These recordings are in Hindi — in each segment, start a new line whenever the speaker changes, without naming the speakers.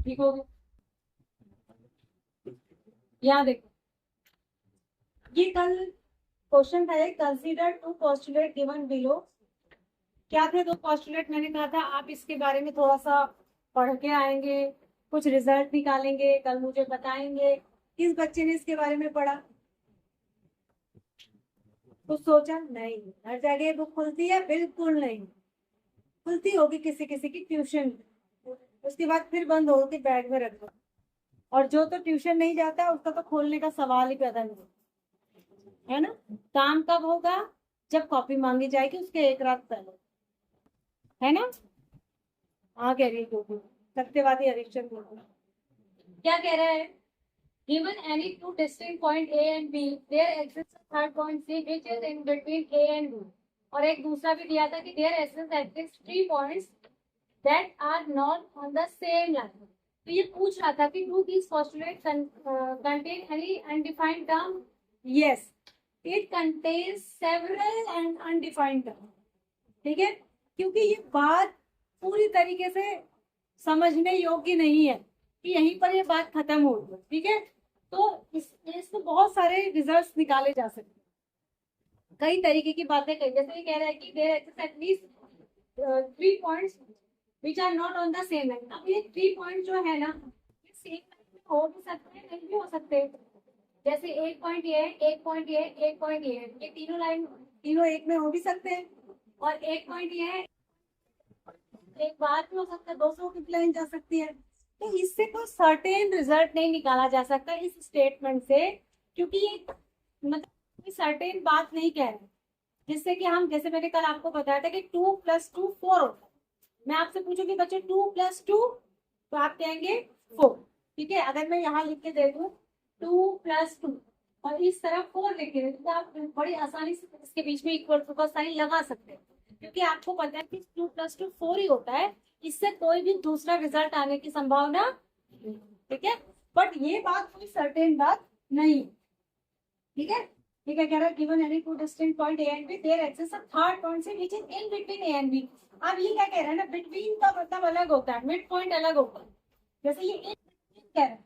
ठीक हो गया। यहाँ देखो, ये कल क्वेश्चन था, consider two postulate given below. क्या थे दो पोस्टुलेट? मैंने कहा था आप इसके बारे में थोड़ा सा पढ़ के आएंगे, कुछ रिजल्ट निकालेंगे, कल मुझे बताएंगे। किस बच्चे ने इसके बारे में पढ़ा? कुछ सोचा? नहीं। हर जगह बुक खुलती है? बिल्कुल नहीं खुलती। होगी किसी किसी की ट्यूशन, उसके बाद फिर बंद होगी, बैग में रख दो। और जो तो ट्यूशन नहीं जाता उसका तो खोलने का सवाल ही पैदा नहीं है ना। काम कब होगा? जब कॉपी मांगी जाएगी उसके एक रात पहले, है ना। हाँ कह रही है क्योंकि सत्यवादी हरिश्चंद्र बोल। क्या कह रहा है? Given any two distinct point A and B, there exists a third point C which is in between A and B. और एक दूसरा भी दिया था कि there exists at least three points that are not on the same line. तो ये पूछ रहा था कि do these postulates contain any undefined term? Yes, it contains several and undefined term. ठीक है, क्योंकि ये बात पूरी तरीके से समझने योग्य नहीं है कि यहीं पर ये बात खत्म हो गई। ठीक है, तो इसमें बहुत सारे रिजल्ट्स निकाले जा सकते हैं, कई तरीके की बातें कही। जैसे ये कह रहा है कि there exist at least three points which are not on the same line. अब ये थ्री पॉइंट जो है ना, ये सेम लाइन में हो भी सकते हैं, नहीं भी हो सकते। जैसे एक पॉइंट ये है, एक पॉइंट ये है, एक पॉइंट ये है, ये तीनों लाइन तीनों एक में हो भी सकते हैं। और एक पॉइंट ये है, एक बार भी हो सकता है, 200 की लाइन जा सकती है। तो इससे कोई सर्टेन रिजल्ट नहीं निकाला जा सकता इस स्टेटमेंट से, क्योंकि ये मतलब कोई सर्टेन बात नहीं कह रहे। जिससे कि हम, जैसे मैंने कल आपको बताया था कि 2+2 4 होता है। मैं आपसे पूछूंगी बच्चे 2+2, तो आप कहेंगे 4। ठीक है, अगर मैं यहाँ लिख के दे दूँ 2+2 और इस तरफ 4 लिख के दे दूँ, तो आप बड़ी आसानी से इसके बीच में इक्वल टू का साइन लगा सकते हैं, क्योंकि आपको पता है कि 2+2 4 ही होता है। इससे कोई भी दूसरा रिजल्ट आने की संभावना नहीं। ठीक है, बट ये बात कोई सर्टेन बात नहीं। ठीक है, ठीक है, कह रहा है given any two distinct point A and B, there exist a third point C which is in between A and B. अब ये क्या कह रहा है ना, बिटवीन का मतलब अलग होता है, मिड पॉइंट अलग होता है। जैसे ये इन बिटवीन कह रहा है,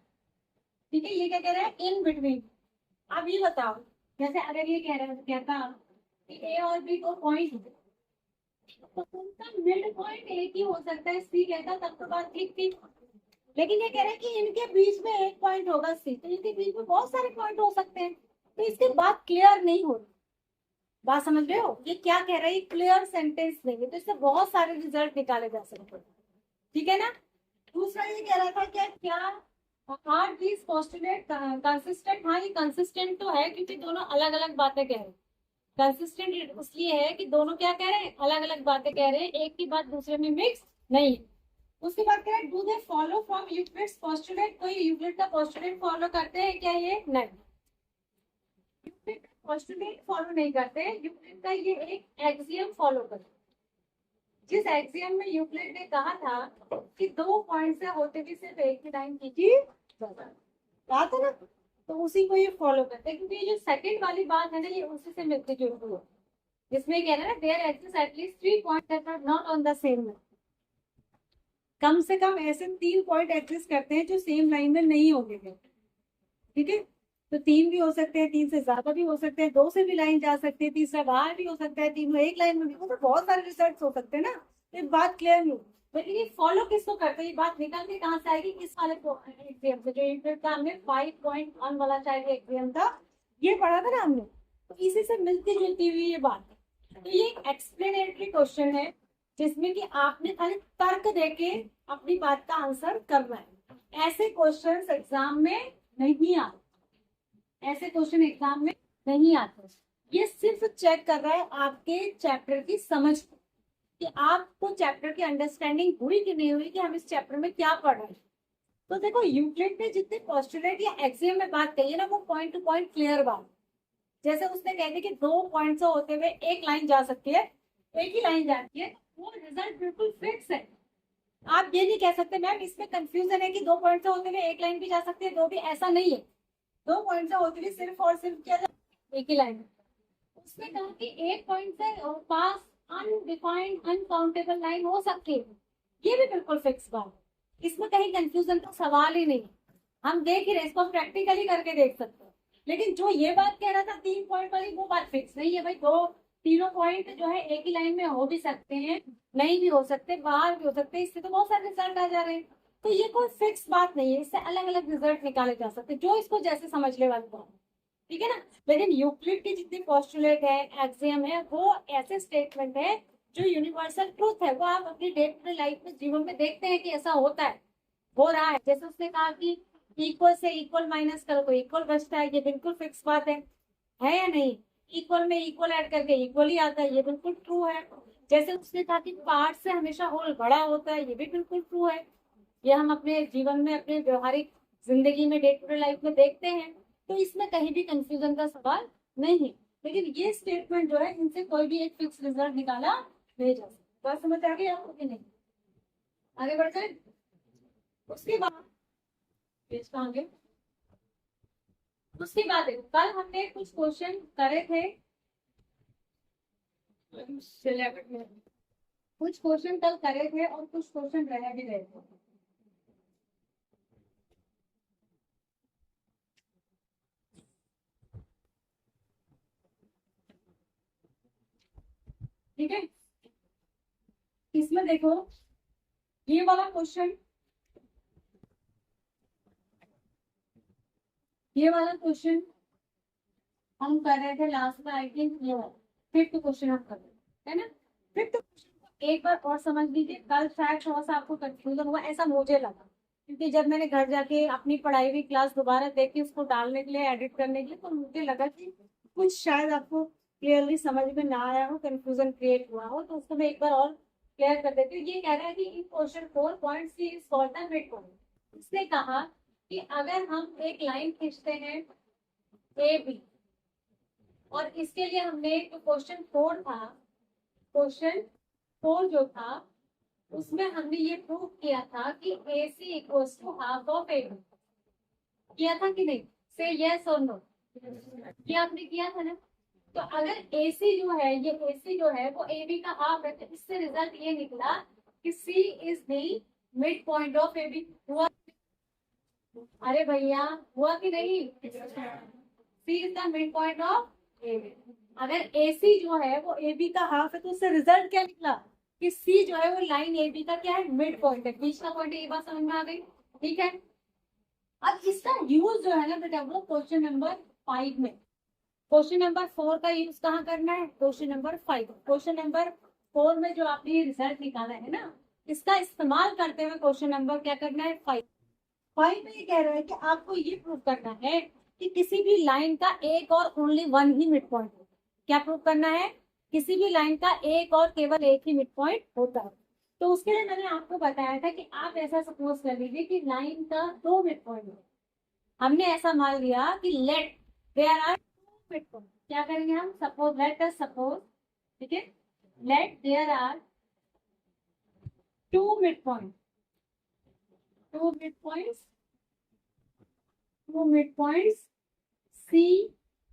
ठीक है, ये क्या कह रहा है? In between. अब ये बताओ, जैसे अगर ये कह रहा है, कहता कि ए और बी को पॉइंट, तो उनका मिड पॉइंट एक ही हो सकता है, सी कहता, तब तो बात ठीक थी। लेकिन ये कह रहे हैं कि इनके बीच में एक पॉइंट होगा सी, तो इनके बीच में बहुत सारे पॉइंट हो सकते हैं। तो इसकी बात क्लियर नहीं हो रही। बात समझ रहे हो? ये क्या कह रहा है? क्लियर सेंटेंस देंगे तो इससे बहुत सारे रिजल्ट निकाले जा सकते हैं। ठीक है ना। दूसरा ये कह रहा था क्या क्या आर दीज पोस्टुलेट कंसिस्टेंट? हाँ, ये कंसिस्टेंट तो है, क्योंकि दोनों अलग अलग बातें कह रहे हैं। कंसिस्टेंट इसलिए है कि दोनों क्या कह रहे हैं? अलग अलग बातें कह रहे हैं, एक की बात दूसरे में मिक्स नहीं है। उसके बाद कह रहे हैं do they follow from Euclid's postulate? कोई यूक्लिड का पोस्टुलेट फॉलो करते हैं क्या? ये नहीं, यूक्लिड का पोस्टुलेट फॉलो नहीं करते। यूक्लिड का ये एक एक्सियम फॉलो करते। जिस एक्सियम में यूक्लिड ने कहा था कि दो पॉइंट से होते भी सिर्फ एक ही लाइन कीजिए, बात है ना, तो उसी को ये फॉलो करते हैं। क्योंकि ये जो सेकंड वाली बात है ना, ये उसी से मिलती जुलती है, जिसमें कह रहा है ना there exist at least three points that are not on the same line. कम से कम ऐसे तीन पॉइंट एग्जिस्ट करते हैं जो सेम लाइन में नहीं होंगे। ठीक है, तो तीन भी हो सकते हैं, तीन से ज्यादा भी हो सकते हैं, दो से भी लाइन जा सकती है, तीसरा बाहर भी हो सकता है, तीनों एक लाइन में भी, मतलब बहुत सारे रिजल्ट हो सकते हैं ना। ये बात क्लियर नहीं, लेकिन ये फॉलो किसको करते हैं? ये बात निकल के कहाँ से आएगी? किस वाले एग्जाम से? जो यूनिट का हमने 5.1 वाला शायद एग्जाम था, ये पढ़ा था ना हमने, तो इसी से मिलती जुलती हुई ये बात है। तो ये एक एक्सप्लेनेटरी क्वेश्चन है, जिसमें कि आपने खाली तर्क देके अपनी बात का आंसर करना है। ऐसे क्वेश्चंस एग्जाम में नहीं आते, ऐसे क्वेश्चन एग्जाम में नहीं आते। ये सिर्फ चेक कर रहा है आपके चैप्टर की समझ कि आपको चैप्टर की अंडरस्टैंडिंग हुई कि नहीं हुई, कि हम इस चैप्टर में क्या पढ़ रहे हैं। तो देखो, यूक्लिड ने जितने पोस्टुलेट या एक्सियम में बात कही है ना, वो पॉइंट टू पॉइंट क्लियर बात। जैसे उसने कह दिया कि दो पॉइंट से होते हुए एक लाइन जा सकती है, एक ही लाइन जाती है, वो रिजल्ट बिल्कुल फिक्स है। आप ये नहीं कह सकते मैम इसमें कंफ्यूजन है कि दो पॉइंट से होते हुए एक लाइन भी जा सकती है, दो भी, ऐसा नहीं है। दो पॉइंट से होती हुई सिर्फ और सिर्फ क्या एक ही लाइन। उसने कहा कि एक पॉइंट से पास अनडिफाइंड अनकाउंटेबल लाइन हो सकती है, ये भी बिल्कुल फिक्स बात है। इसमें कहीं कंफ्यूजन का सवाल ही नहीं। हम देख ही रहे, इसको प्रैक्टिकली करके देख सकते हैं। लेकिन जो ये बात कह रहा था 3 पॉइंट वाली, वो बात फिक्स नहीं है भाई। दो तीनों पॉइंट जो है एक ही लाइन में हो भी सकते हैं, नहीं भी हो सकते, बाहर भी हो सकते हैं, इससे तो बहुत सारे रिजल्ट आ जा रहे हैं। तो ये कोई फिक्स बात नहीं है, इससे अलग अलग रिजल्ट निकाले जा सकते हैं, जो इसको जैसे समझ ले वाली बात, ठीक है ना। लेकिन यूक्लिड की जितनी पोस्टुलेट है, एक्सियम है, वो ऐसे स्टेटमेंट है जो यूनिवर्सल ट्रूथ है, वो आप अपनी डे टू डे लाइफ में, जीवन में देखते हैं कि ऐसा होता है, हो रहा है। जैसे उसने कहा कि इक्वल से इक्वल माइनस करो तो इक्वल बचता है, ये बिल्कुल फिक्स बात है या नहीं। इक्वल में इक्वल ऐड करके इक्वल ही आता है, ये बिल्कुल ट्रू है। जैसे उसने कहा कि पार्ट से हमेशा होल बड़ा होता है, ये भी बिल्कुल ट्रू है। ये हम अपने जीवन में, अपने व्यवहारिक जिंदगी में, डे टू डे लाइफ में देखते हैं। तो इसमें कहीं भी कंफ्यूजन का सवाल नहीं है। लेकिन ये स्टेटमेंट जो है, इनसे कोई भी एक फिक्स रिजल्ट निकाला नहीं जा सकता। बात समझ आ गई आपको कि नहीं? आगे बढ़ते हैं। उसके बाद पेज कहाँ गए? उसके बाद देखो, कल हमने कुछ क्वेश्चन करे थे सिलेबस में, कुछ क्वेश्चन कल करे थे और कुछ क्वेश्चन रह भी गए थे। ठीक है, इसमें देखो ये वाला क्वेश्चन, ये वाला क्वेश्चन हम कर रहे थे लास्ट में, आई थिंक ये वाला फिफ्थ क्वेश्चन हम कर रहे थे, है ना। फिफ्थ क्वेश्चन को एक बार और समझ लीजिए। कल शायद थोड़ा सा आपको कंफ्यूजन हुआ, ऐसा मुझे लगा, क्योंकि जब मैंने घर जाके अपनी पढ़ाई हुई क्लास दोबारा देखी, उसको डालने के लिए, एडिट करने के लिए, तो मुझे लगा कि कुछ शायद आपको क्लियरली समझ में ना आया हो, कंफ्यूजन क्रिएट हुआ हो, तो उसको मैं एक बार और क्लियर कर देती हूँ। ये कह रहा है कि in question 4.C is called the midpoint. इसने कहा कि अगर हम एक लाइन खींचते हैं ए बी, और इसके लिए हमने जो क्वेश्चन 4 था, क्वेश्चन 4 जो था, उसमें हमने ये प्रूव किया था कि A C equals to half of A B. किया था कि नहीं? से यस और नो, ये आपने किया था ना। तो अगर ए सी जो है, ये ए सी जो है वो ए बी का हाफ है, तो इससे रिजल्ट ये निकला कि C is the midpoint of A B. हुआ? अरे भैया, हुआ कि नहीं? C is the midpoint of A B. अगर ए सी जो है वो ए बी का हाफ है, तो उससे रिजल्ट क्या निकला कि सी जो है वो लाइन ए बी का क्या है, मिड पॉइंट है, बीच का पॉइंट है। ये बात समझ में आ गई? ठीक है। अब इसका यूज जो है ना बेटा, वो क्वेश्चन नंबर 5 में, क्वेश्चन नंबर 4 का यूज कहाँ करना है? Question number 5। क्वेश्चन नंबर 4 में जो आपने रिजल्ट निकाला है ना, इसका इस्तेमाल करते हुए क्वेश्चन नंबर क्या करना है? 5 में ये कह रहा है कि आपको ये प्रूव करना है कि किसी भी लाइन का एक और ओनली वन ही मिड पॉइंट है। क्या प्रूव करना है? किसी भी लाइन का एक और केवल एक ही मिड पॉइंट होता है। तो उसके लिए मैंने आपको बताया था कि आप ऐसा सपोज कर लीजिए कि लाइन का 2 मिड पॉइंट है। हमने ऐसा मान लिया कि let there are 2 mid point. क्या करेंगे हम? सपोज, लेट अस सपोज, ठीक है, let there are 2 mid point, 2 mid points, 2 mid points C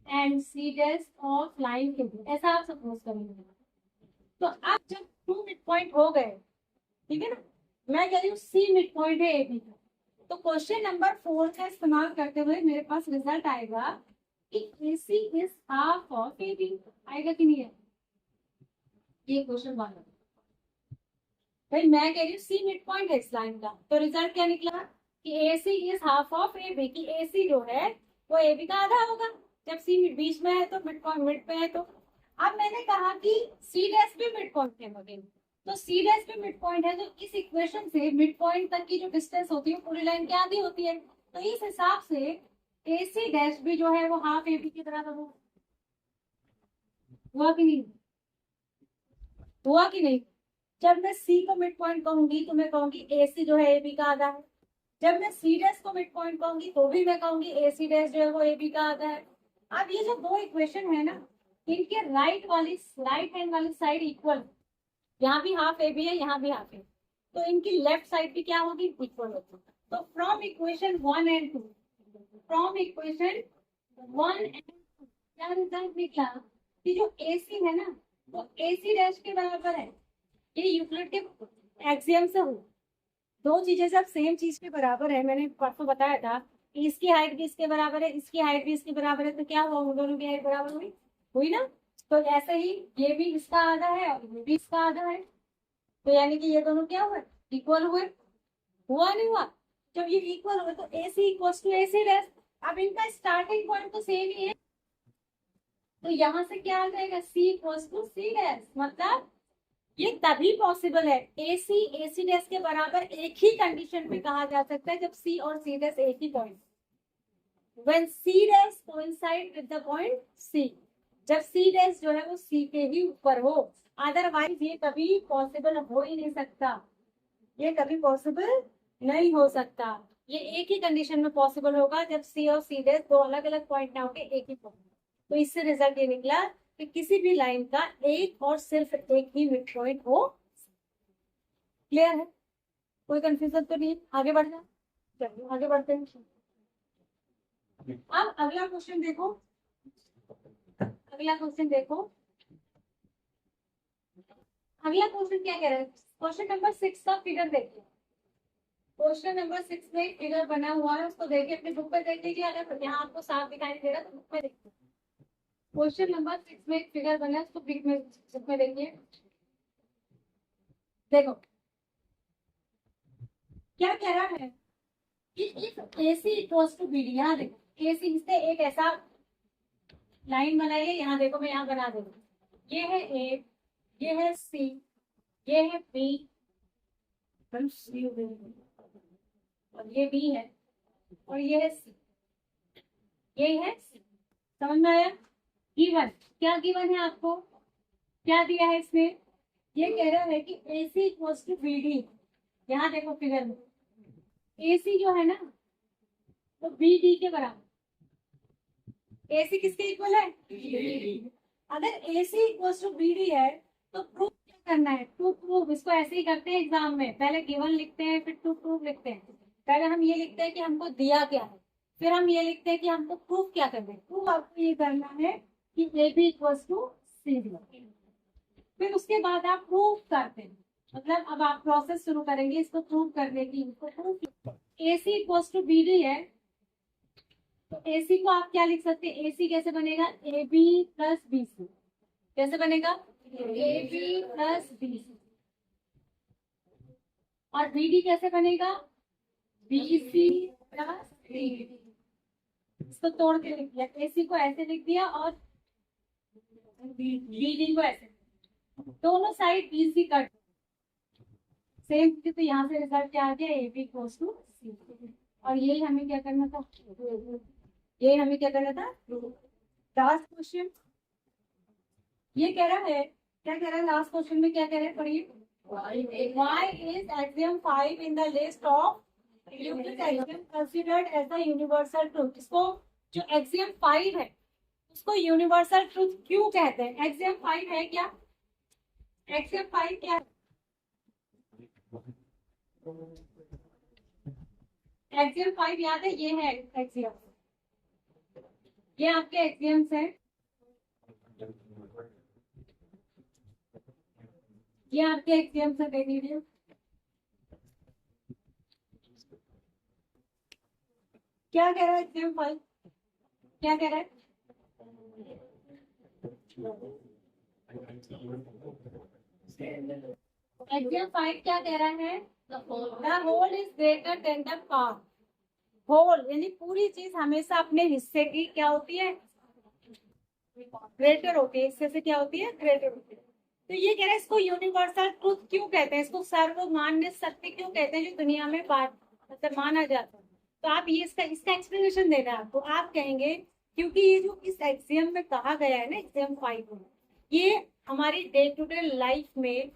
and C dash of line के बीच, ऐसा आप सपोज करेंगे। तो अब जब 2 मिड पॉइंट हो गए, ठीक है ना, मैं कह रही हूँ C मिड पॉइंट है ए बी का, तो क्वेश्चन नंबर 4 का इस्तेमाल करते हुए मेरे पास रिजल्ट आएगा कि AC is half of A B. आएगा कि नहीं है? ये क्वेश्चन वाला भाई, मैं कह रही हूँ C मिड पॉइंट है इस लाइन का, तो रिजल्ट क्या निकला कि AC is half of A B, की AC जो है वो ए बी का आधा होगा। जब सी बीच में है तो मिड पॉइंट मिड पे है। तो अब मैंने कहा कि सी डैश भी मिड पॉइंट है मगर, तो सी डैश भी मिड पॉइंट है, तो इस इक्वेशन से मिड पॉइंट तक की जो डिस्टेंस होती है पूरी लाइन की आधी होती है। तो इस हिसाब से ए सी डैश भी जो है वो हाफ ए बी की तरह का हुआ कि नहीं? हुआ कि नहीं? जब मैं सी को मिड पॉइंट कहूंगी तो मैं कहूंगी ए सी जो है ए बी का आधा है। जब मैं सी डैश को मिड पॉइंट कहूंगी तो भी मैं कहूंगी ए सी डैश जो है वो ए बी का आधा है। अब ये जो दो इक्वेशन है ना, इनके राइट हैंड वाली साइड इक्वल, यहाँ भी हाफ ए बी है, यहाँ भी हाफ है, तो इनकी लेफ्ट साइड भी क्या होगी? इक्वल होगी। तो from equation 1 and 2, from equation 1 and 2 क्या रिजल्ट निकला कि जो ए सी है ना वो ए सी डैश के बराबर है। ये यूक्लिड के एक्सियम से हो, दो चीजें जब सेम चीज के बराबर है, मैंने परसों बताया था कि इसकी हाइट भी इसके बराबर है, इसकी हाइट भी इसके बराबर है, तो क्या हुआ, उन दोनों की हाइट बराबर हुई, हुई ना। तो ऐसे ही ये भी इसका आधा है और ये भी इसका आधा है, तो यानी कि ये दोनों क्या हुए, इक्वल हुए, हुआ नहीं हुआ। जब ये इक्वल हुए तो AC equals to AC dash. अब इनका स्टार्टिंग पॉइंट तो सेम ही है, तो यहाँ से क्या आ जाएगा, C equals to C dash. मतलब ये तभी पॉसिबल है, AC डैश के बराबर एक ही कंडीशन में कहा जा सकता है, जब C और C डैश एक ही पॉइंट, when C dash coincide with the point C, जब C डैश जो है वो C के ही ऊपर हो, अदरवाइज ये कभी पॉसिबल हो ही नहीं सकता, ये कभी पॉसिबल नहीं हो सकता। ये एक ही कंडीशन में पॉसिबल होगा, जब C और C डैश दो अलग अलग पॉइंट ना होके एक ही पॉइंट। तो इससे रिजल्ट ये निकला कि किसी भी लाइन का एक और सिर्फ एक ही मिड पॉइंट हो। क्लियर है, कोई कंफ्यूजन तो नहीं, आगे बढ़ जाए, चलिए आगे बढ़ते हैं। अब अगला क्वेश्चन देखो, अगला क्वेश्चन देखो, अगला क्वेश्चन क्या कह रहा है, क्वेश्चन नंबर 6 का फिगर देखिए। क्वेश्चन नंबर 6 में फिगर बना हुआ है, उसको देखिए, अपनी बुक पे देख लीजिए, अगर यहाँ आपको साफ दिखाई दे रहा है तो बुक में देखिए। क्वेश्चन नंबर 6 में एक फिगर बना है, उसको बुक में देखिए। देखो क्या कह रहा है कि if AC equals to BD, यहाँ देखो AC से एक ऐसा लाइन बनाइए, यहाँ देखो मैं यहाँ बना दूंगी, ये है A, ये है C, ये है B, और ये B है, और ये है C, ये है C। समझ में आया। गिवन, क्या गिवन है आपको, क्या दिया है इसमें, ये कह रहा है कि AC इक्वल्स टू BD। यहाँ देखो फिगर में AC जो है ना तो BD के बराबर, AC किसके इक्वल है, अगर AC इक्वल्स टू BD है तो प्रूफ क्या करना है, टू प्रूफ, इसको ऐसे ही करते हैं एग्जाम में, पहले गिवन लिखते हैं फिर टू प्रूफ लिखते हैं। पहले हम ये लिखते हैं कि हमको दिया क्या है, फिर हम ये लिखते हैं कि हमको प्रूफ क्या करना है। प्रूफ आपको ये करना है कि AB इक्वल्स टू CD, फिर उसके बाद आप प्रूफ करते हैं, मतलब अब आप प्रोसेस शुरू करेंगे इसको प्रूफ करने की। AC इक्वल्स टू BD है तो AC को आप क्या लिख सकते हैं, AC कैसे बनेगा, AB प्लस BC, कैसे बनेगा, AB प्लस BC, और BD कैसे बनेगा, BC प्लस BD। इसको तोड़ के लिख दिया, AC को ऐसे लिख दिया और BD को ऐसे, दोनों साइड BC कट सेम, तो यहाँ से रिजल्ट क्या आ गया, AB इक्वल्स टू C। और यही हमें क्या करना था, ये हमें क्या करना था, लास्ट क्वेश्चन। ये कह रहा है, क्या कह रहा है लास्ट क्वेश्चन में, क्या कह रहे हैं पढ़िए, why is axiom 5 in the list of Euclid's axiom considered as the universal truth। इसको जो axiom 5 है उसको यूनिवर्सल ट्रूथ क्यों कहते हैं, axiom 5 है क्या, axiom 5 क्या है, axiom 5 याद है, ये है axiom, ये आपके एक्सियम्स है, ये आपके एक्सियम्स है, देख लीजिए। क्या कह रहा है एक्सियम 5, क्या कह रहा है, एक्सियम 5 क्या कह रहा है, the whole is greater than the part. Whole यानी पूरी चीज हमेशा अपने हिस्से की क्या होती है, ग्रेटर होती है, हिस्से से क्या होती है, ग्रेटर होती है। तो ये कह रहा है इसको यूनिवर्सल ट्रूथ क्यों कहते हैं, इसको सर्वमान्य सत्य क्यों कहते हैं, जो दुनिया में मतलब माना जाता है। तो आप ये इसका एक्सप्लेनेशन देना है आपको, आप कहेंगे क्योंकि ये जो इस एक्सियम में कहा गया है ना, एक्सियम 5 में, ये हमारी डे टू डे लाइफ में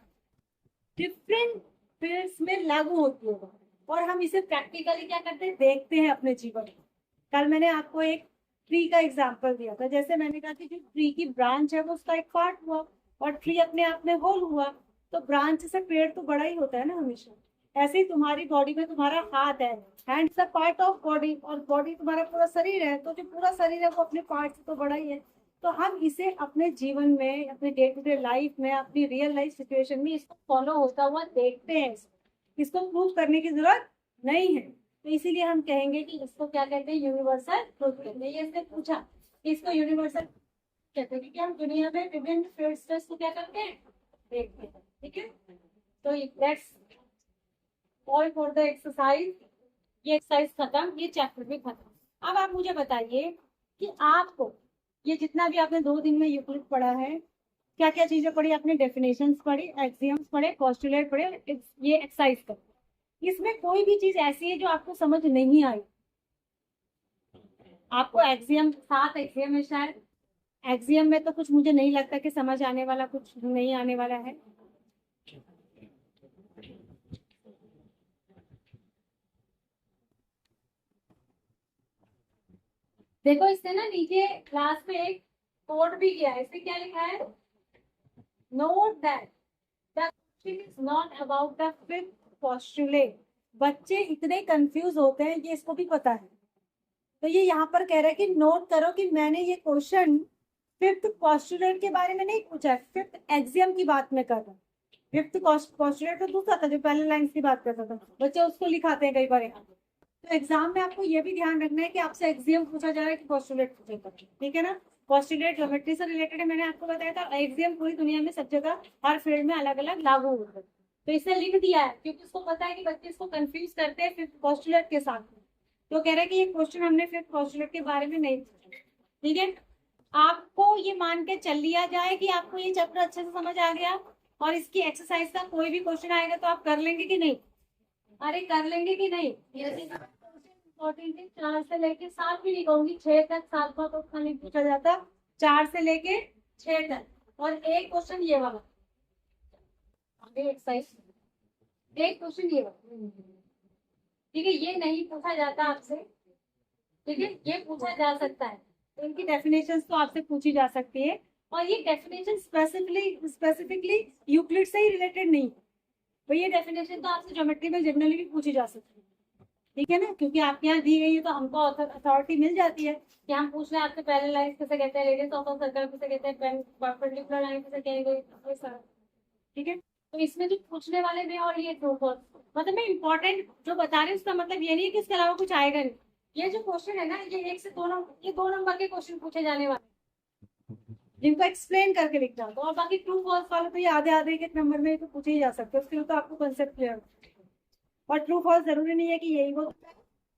डिफरेंट फील्ड्स में लागू होती है, और हम इसे प्रैक्टिकली क्या करते हैं, देखते हैं अपने जीवन में। कल मैंने आपको एक ट्री का एग्जांपल दिया था, जैसे मैंने कहा कि जो ट्री की ब्रांच है वो उसका एक पार्ट हुआ, और ट्री अपने आप में होल हुआ, तो ब्रांच से पेड़ तो बड़ा ही होता है ना हमेशा। ऐसे ही तुम्हारी बॉडी में तुम्हारा हाथ है, hand is a part of body, और बॉडी तुम्हारा पूरा शरीर है, तो जो पूरा शरीर है वो अपने पार्ट से तो बड़ा ही है। तो हम इसे अपने जीवन में, अपने डे टू डे लाइफ में, अपनी रियल लाइफ सिचुएशन में इसको फॉलो होता हुआ देखते हैं, इसको प्रूव करने की जरूरत नहीं है। तो इसीलिए हम कहेंगे कि इसको क्या कहते हैं, यूनिवर्सल ट्रूथ कहते हैं। ये इसने पूछा इसको यूनिवर्सल कहते हैं क्योंकि हम दुनिया में विभिन्न फील्ड्स को क्या करते हैं, देखते हैं। ठीक है, तो let's all for the exercise. ये एक्सरसाइज खत्म, ये चैप्टर भी खत्म। अब आप मुझे बताइए कि आपको ये जितना भी आपने 2 दिन में यूक्लिड पढ़ा है, क्या क्या चीजें पढ़ी आपने, डेफिनेशंस पढ़ी, एक्सियम्स पढ़े, पोस्टुलेट पढ़े, ये एक्सरसाइज कर, इसमें कोई भी चीज ऐसी है जो आपको समझ नहीं आई? आपको एक्सियम 7 एक्सियम है शायद, एक्सियम में तो कुछ मुझे नहीं लगता कि समझ आने वाला, कुछ नहीं आने वाला है। देखो इससे ना नीचे क्लास में एक कोड भी किया है, इसमें क्या लिखा है, note that the question is not about the fifth postulate. बच्चे इतने कंफ्यूज होते हैं, ये इसको भी पता है। तो ये यहाँ पर कह रहा है कि नोट करो कि मैंने ये क्वेश्चन फिफ्थ पोस्टुलेट के बारे में नहीं पूछा है, फिफ्थ एक्सियम की बात में कर रहा हूँ। फिफ्थ पोस्टुलेट तो दूसरा था जो पहले लाइन की बात करता था, बच्चे उसको लिखाते हैं कई बार यहाँ। तो एग्जाम में आपको ये भी ध्यान रखना है कि आपसे एक्सियम पूछा जा रहा है कि पोस्टुलेट पूछेगा, ठीक है ना। पोस्टुलेट ज्योमेट्री से रिलेटेड है, मैंने आपको बताया था। एक्सियम पूरी दुनिया में सब जगह हर फील्ड में अलग अलग लागू होता है। तो इसने लिख दिया है क्योंकि उसको पता है कि बच्चे इसको कंफ्यूज करते हैं फिफ्थ पोस्टुलेट के साथ। तो कह रहे हैं कि ये क्वेश्चन हमने फिफ्थ पोस्टुलेट के बारे में नहीं पूछा, ठीक है। आपको ये मान के चल लिया जाए कि आपको ये चैप्टर अच्छे से समझ आ गया और इसकी एक्सरसाइज का कोई भी क्वेश्चन आएगा तो आप कर लेंगे कि नहीं? अरे कर लेंगे कि नहीं? इंपॉर्टेंट है, 4 से लेके 7 भी नहीं कहूंगी, 6 तक। 7 का तो उतना नहीं पूछा जाता, 4 से लेके 6 तक। और एक क्वेश्चन ये वाला, आगे एक्सरसाइज, एक क्वेश्चन ये वाला, ठीक है। ये नहीं पूछा जाता आपसे, ठीक है, ये पूछा जा सकता है। तो इनकी डेफिनेशंस तो आपसे पूछी जा सकती है, और ये डेफिनेशन स्पेसिफिकली यूक्लिड से ही रिलेटेड नहीं, तो ये डेफिनेशन तो आपसे ज्योमेट्री में जनरली भी पूछी जा सकती है, ठीक है ना। क्योंकि आपके यहाँ दी गई है तो हमको अथॉरिटी मिल जाती है कि हम पूछ रहे हैं आपसे पैरेलल लाइन किसे कहते हैं, रेडियस ऑफ सर्कल किसे कहते हैं, परपेंडिकुलर लाइन किसे कहेंगे, ठीक है। तो इसमें जो पूछने वाले में और ये ट्रू फॉल्स, मतलब मैं इंपॉर्टेंट जो बता रही हूँ उसका मतलब ये नहीं है कि इसके अलावा कुछ आएगा नहीं। ये जो क्वेश्चन है ना, ये 1 से 2 नंबर, ये 2 नंबर के क्वेश्चन पूछे जाने वाले जिनको एक्सप्लेन करके लिखना होगा। और बाकी ट्रू फॉल्स वाले तो ये आधे आधे के नंबर में तो पूछे ही जा सकते हैं, उसके लिए तो आपको कंसेप्ट क्लियर। और ट्रू फॉल्स जरूरी नहीं है कि यही वो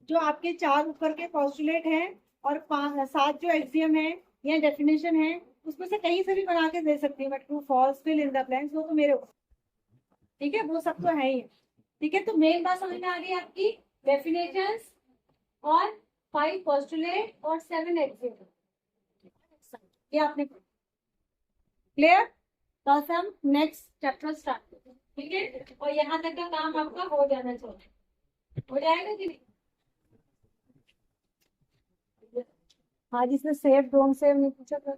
जो आपके 4 ऊपर के पोस्टुलेट हैं और 7 जो एक्सियम है या डेफिनेशन है उसमें से कहीं से भी बना के दे सकती है मैं true false, fill in the blanks, वो तो मेरे ऊपर, ठीक है, वो सब तो है ही, ठीक है। तो मेन बात समझ में आ गई आपकी, डेफिनेशंस और 5 पोस्टुलेट और 7 एक्सियम, ये आपने क्लियर। तो हम नेक्स्ट चैप्टर स्टार्ट करते हैं, ठीक है। और यहाँ तक का काम आपका हो जाना चाहिए, हो जाएगा कि नहीं? हाँ, जिसने सेव डोंट सेव नहीं पूछा था।